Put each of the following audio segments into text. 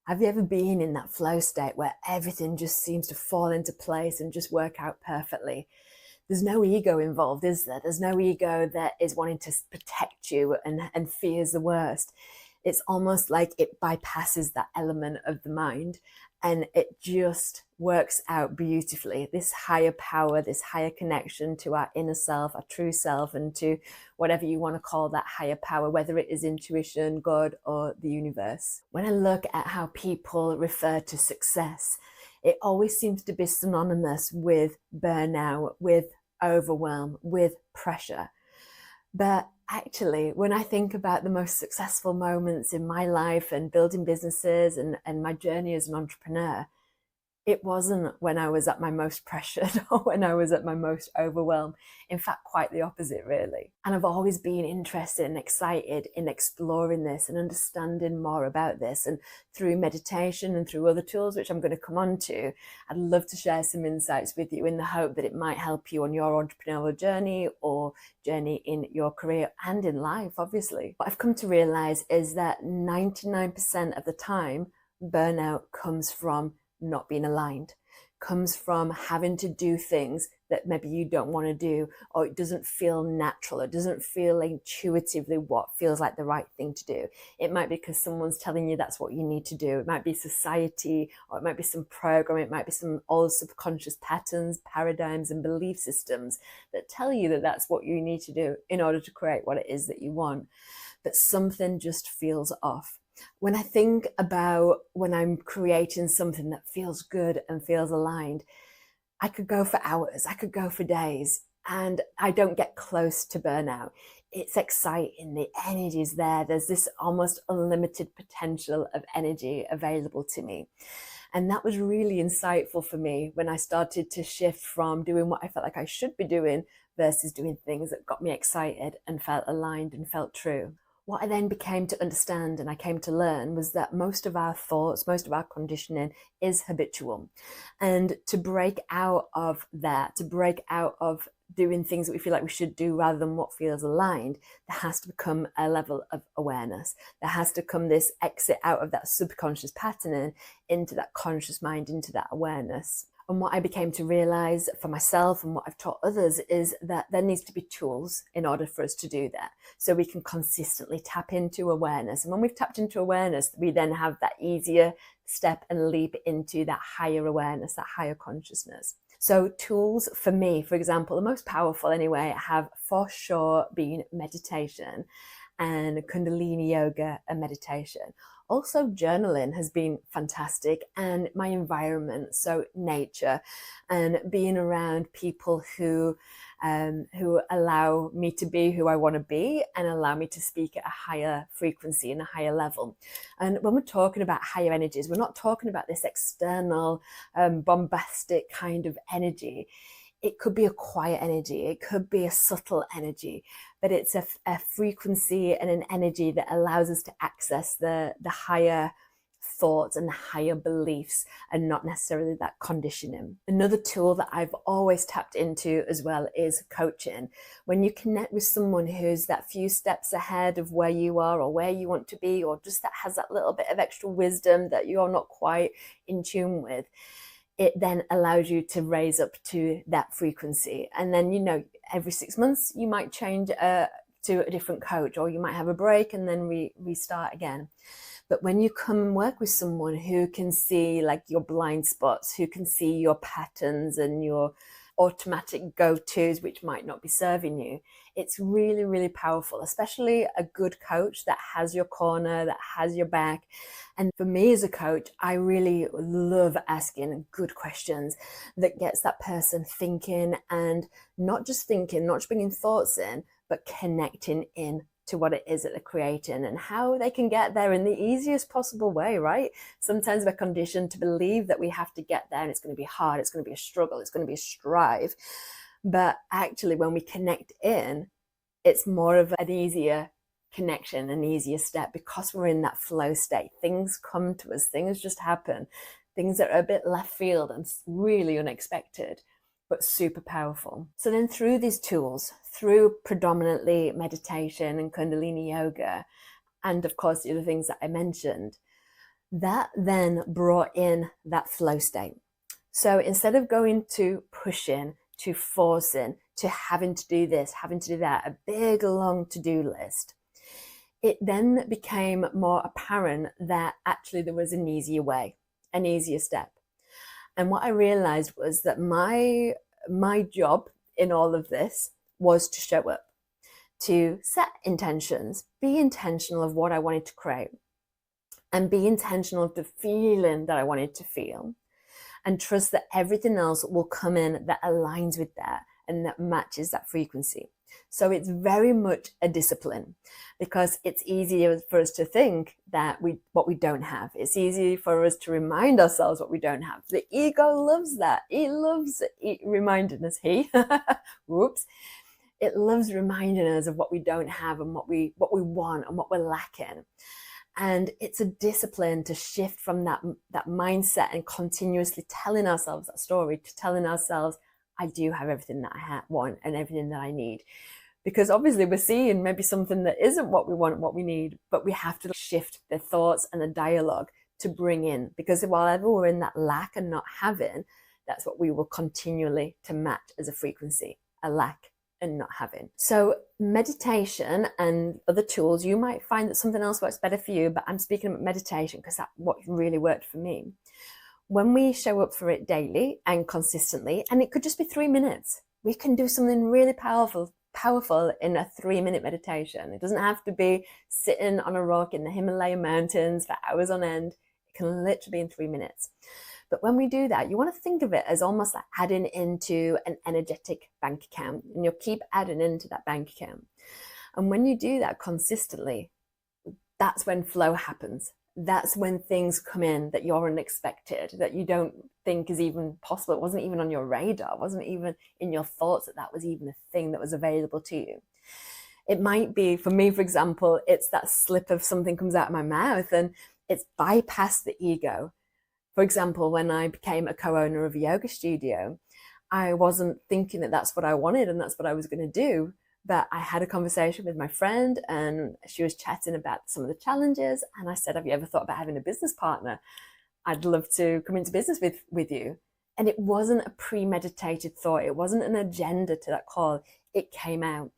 Have you ever been in that flow state where everything just seems to fall into place and just work out perfectly? There's no ego involved, is there? There's no ego that is wanting to protect you and fears the worst. It's almost like it bypasses that element of the mind and it just works out beautifully. This higher power, this higher connection to our inner self, our true self, and to whatever you want to call that higher power, whether it is intuition, God, or the universe. When I look at how people refer to success, it always seems to be synonymous with burnout, with overwhelm, with pressure. But actually, when I think about the most successful moments in my life and building businesses and my journey as an entrepreneur, it wasn't when I was at my most pressured or when I was at my most overwhelmed. In fact, quite the opposite, really. And I've always been interested and excited in exploring this and understanding more about this. And through meditation and through other tools, which I'm going to come on to, I'd love to share some insights with you in the hope that it might help you on your entrepreneurial journey or journey in your career and in life, obviously. What I've come to realize is that 99% of the time, burnout comes from not being aligned, comes from having to do things that maybe you don't want to do, or it doesn't feel natural, it doesn't feel intuitively what feels like the right thing to do. It might be because someone's telling you that's what you need to do. It might be society, or it might be some program, it might be some old subconscious patterns, paradigms, and belief systems that tell you that that's what you need to do in order to create what it is that you want. But something just feels off. When I think about when I'm creating something that feels good and feels aligned, I could go for hours, I could go for days, and I don't get close to burnout. It's exciting, the energy is there. There's this almost unlimited potential of energy available to me. And that was really insightful for me when I started to shift from doing what I felt like I should be doing versus doing things that got me excited and felt aligned and felt true. What I then became to understand and I came to learn was that most of our thoughts, most of our conditioning is habitual. And to break out of that, to break out of doing things that we feel like we should do rather than what feels aligned, there has to become a level of awareness. There has to come this exit out of that subconscious patterning into that conscious mind, into that awareness. And what I became to realize for myself and what I've taught others is that there needs to be tools in order for us to do that. So we can consistently tap into awareness. And when we've tapped into awareness, we then have that easier step and leap into that higher awareness, that higher consciousness. So tools for me, for example, the most powerful anyway, have for sure been meditation and Kundalini yoga and meditation. Also, journaling has been fantastic, and my environment, so nature, and being around people who allow me to be who I want to be and allow me to speak at a higher frequency and a higher level. And when we're talking about higher energies, we're not talking about this external, bombastic kind of energy. It could be a quiet energy, it could be a subtle energy, but it's a frequency and an energy that allows us to access the higher thoughts and the higher beliefs and not necessarily that conditioning. Another tool that I've always tapped into as well is coaching. When you connect with someone who's that few steps ahead of where you are or where you want to be, or just that has that little bit of extra wisdom that you're not quite in tune with, it then allows you to raise up to that frequency. And then, every 6 months, you might change to a different coach, or you might have a break and then restart again. But when you come and work with someone who can see like your blind spots, who can see your patterns and your automatic go-tos, which might not be serving you, it's really, really powerful, especially a good coach that has your corner, that has your back. And for me as a coach, I really love asking good questions that gets that person thinking, and not just thinking, not just bringing thoughts in, but connecting in to what it is that they're creating and how they can get there in the easiest possible way, right? Sometimes we're conditioned to believe that we have to get there and it's going to be hard, it's going to be a struggle, it's going to be a strive. But actually, when we connect in, it's more of an easier connection, an easier step, because we're in that flow state. Things come to us, things just happen, things that are a bit left field and really unexpected, but super powerful. So then through these tools, through predominantly meditation and Kundalini yoga, and of course the other things that I mentioned, That then brought in that flow state. So instead of going to pushing, to forcing, to having to do this, having to do that, a big long to-do list, it then became more apparent that actually there was an easier way, an easier step. And what I realized was that my job in all of this was to show up, to set intentions, be intentional of what I wanted to create, and be intentional of the feeling that I wanted to feel, and trust that everything else will come in that aligns with that and that matches that frequency. So it's very much a discipline, because it's easier for us to think that what we don't have. It's easy for us to remind ourselves what we don't have. The ego loves that. It loves reminding us. Whoops. It loves reminding us of what we don't have and what we want and what we're lacking. And it's a discipline to shift from that mindset and continuously telling ourselves that story, to telling ourselves, I do have everything that I want and everything that I need. Because obviously we're seeing maybe something that isn't what we want and what we need, but we have to shift the thoughts and the dialogue to bring in. Because while we're in that lack and not having, that's what we will continually to match as a frequency, a lack and not having. So meditation and other tools, you might find that something else works better for you, but I'm speaking about meditation because that's what really worked for me. When we show up for it daily and consistently, and it could just be 3 minutes, we can do something really powerful in a 3-minute meditation. It doesn't have to be sitting on a rock in the Himalaya mountains for hours on end. It can literally be in 3 minutes. But when we do that, you want to think of it as almost like adding into an energetic bank account, and you'll keep adding into that bank account. And when you do that consistently, that's when flow happens. That's when things come in that you're unexpected, that you don't think is even possible. It wasn't even on your radar. It wasn't even in your thoughts that was even a thing that was available to you. It might be, for me, for example, it's that slip of something comes out of my mouth and it's bypassed the ego. For example, when I became a co-owner of a yoga studio, I wasn't thinking that that's what I wanted and that's what I was going to do. But I had a conversation with my friend and she was chatting about some of the challenges. And I said, have you ever thought about having a business partner? I'd love to come into business with you. And it wasn't a premeditated thought. It wasn't an agenda to that call. It came out.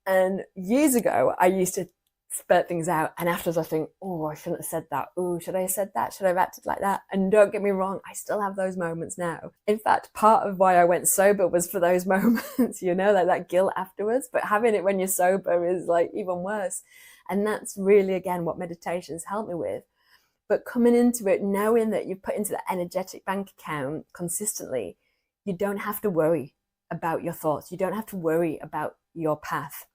And years ago, I used to spurt things out, and afterwards I think, oh, I shouldn't have said that. Oh, should I have said that? Should I have acted like that? And don't get me wrong, I still have those moments now. In fact, part of why I went sober was for those moments, like that guilt afterwards. But having it when you're sober is like even worse. And that's really, again, what meditation's helped me with. But coming into it, knowing that you put into that energetic bank account consistently, you don't have to worry about your thoughts. You don't have to worry about your path.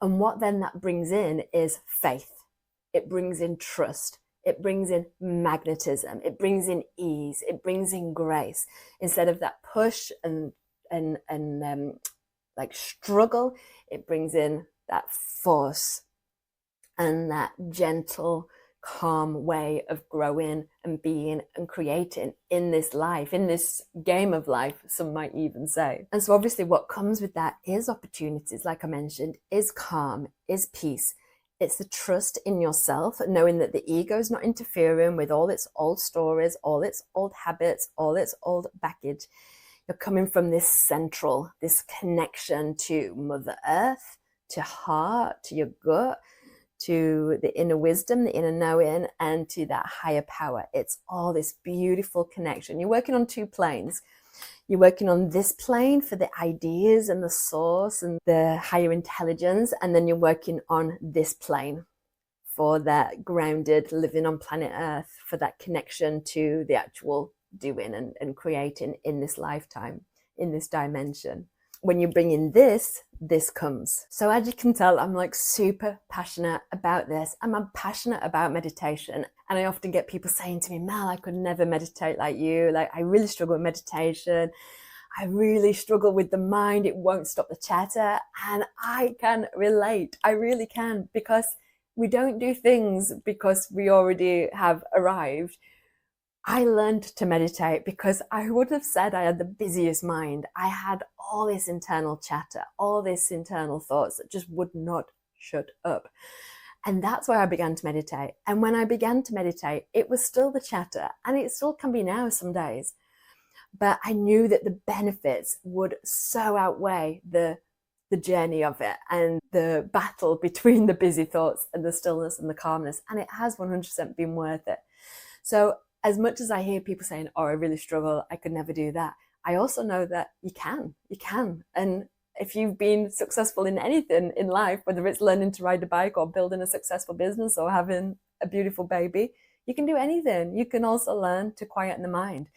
And what then that brings in is faith. It brings in trust. It brings in magnetism. It brings in ease. It brings in grace. Instead of that push and like struggle, it brings in that force and that gentle, calm way of growing and being and creating in this life, in this game of life, some might even say. And so obviously what comes with that is opportunities, like I mentioned, is calm, is peace. It's the trust in yourself, knowing that the ego is not interfering with all its old stories, all its old habits, all its old baggage. You're coming from this central, this connection to Mother Earth, to heart, to your gut, to the inner wisdom, the inner knowing, and to that higher power. It's all this beautiful connection. You're working on 2 planes. You're working on this plane for the ideas and the source and the higher intelligence, and then you're working on this plane for that grounded living on planet Earth, for that connection to the actual doing and creating in this lifetime, in this dimension. When you bring in this comes. So as you can tell, I'm like super passionate about this. I'm passionate about meditation. And I often get people saying to me, Mel, I could never meditate like you. Like, I really struggle with meditation. I really struggle with the mind. It won't stop the chatter. And I can relate. I really can, because we don't do things because we already have arrived. I learned to meditate because I would have said I had the busiest mind. I had all this internal chatter, all this internal thoughts that just would not shut up. And that's why I began to meditate. And when I began to meditate, it was still the chatter, and it still can be now some days. But I knew that the benefits would so outweigh the journey of it and the battle between the busy thoughts and the stillness and the calmness. And it has 100% been worth it. So as much as I hear people saying, oh, I really struggle, I could never do that, I also know that you can. And if you've been successful in anything in life, whether it's learning to ride a bike or building a successful business or having a beautiful baby, you can do anything. You can also learn to quieten the mind.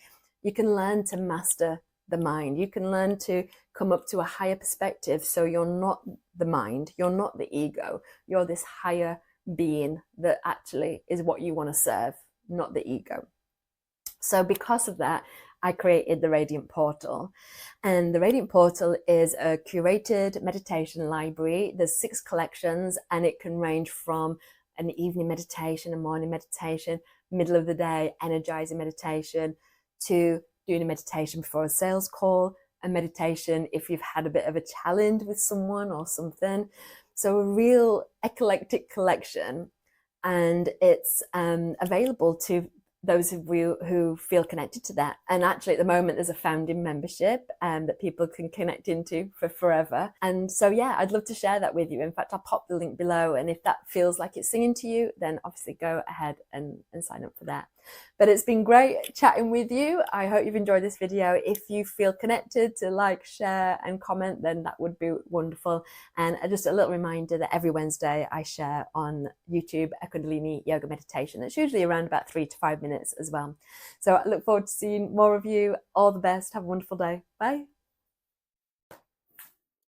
You can learn to master the mind. You can learn to come up to a higher perspective. So you're not the mind, you're not the ego, you're this higher being that actually is what you want to serve, not the ego. So because of that, I created the Radiant Portal. And the Radiant Portal is a curated meditation library. There's 6 collections, and it can range from an evening meditation, a morning meditation, middle of the day, energizing meditation, to doing a meditation before a sales call, a meditation if you've had a bit of a challenge with someone or something. So a real eclectic collection, and it's available to those of you who feel connected to that. And actually at the moment there's a founding membership that people can connect into for forever. And so yeah, I'd love to share that with you. In fact, I'll pop the link below, and if that feels like it's singing to you, then obviously go ahead and sign up for that. But it's been great chatting with you. I hope you've enjoyed this video. If you feel connected to like, share and comment, then that would be wonderful. And just a little reminder that every Wednesday I share on YouTube a Kundalini yoga meditation. It's usually around about 3 to 5 minutes as well. So I look forward to seeing more of you. All the best. Have a wonderful day. Bye.